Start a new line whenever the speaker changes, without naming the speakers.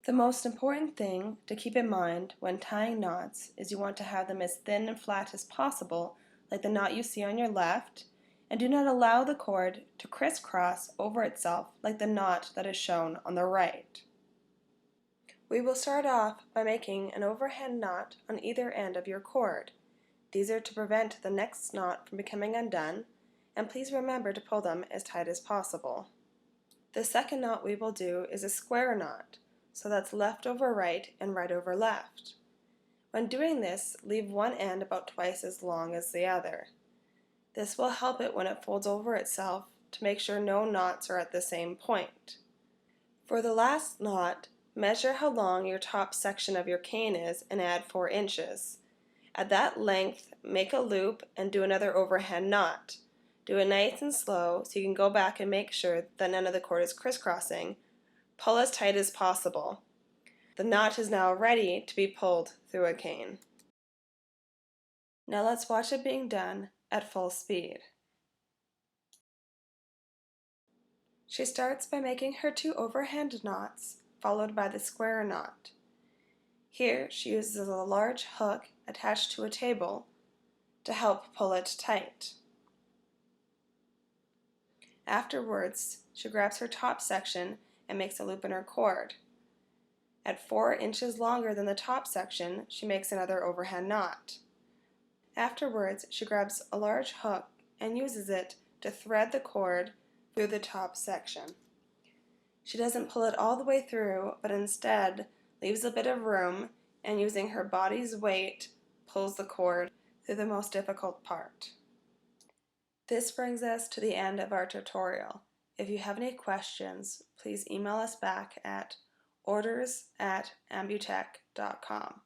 The most important thing to keep in mind when tying knots is you want to have them as thin and flat as possible, like the knot you see on your left, and do not allow the cord to crisscross over itself like the knot that is shown on the right. We will start off by making an overhand knot on either end of your cord. These are to prevent the next knot from becoming undone, and please remember to pull them as tight as possible. The second knot we will do is a square knot, so that's left over right and right over left. When doing this, leave one end about twice as long as the other. This will help it when it folds over itself to make sure no knots are at the same point. For the last knot, measure how long your top section of your cane is and add 4 inches. At that length, make a loop and do another overhand knot. Do it nice and slow so you can go back and make sure that none of the cord is crisscrossing. Pull as tight as possible. The knot is now ready to be pulled through a cane. Now let's watch it being done at full speed. She starts by making her 2 overhand knots, followed by the square knot. Here she uses a large hook attached to a table to help pull it tight. Afterwards, she grabs her top section and makes a loop in her cord. At 4 inches longer than the top section, she makes another overhand knot. Afterwards, she grabs a large hook and uses it to thread the cord through the top section. She doesn't pull it all the way through, but instead leaves a bit of room and using her body's weight pulls the cord through the most difficult part. This brings us to the end of our tutorial. If you have any questions, please email us back at orders@ambutech.com.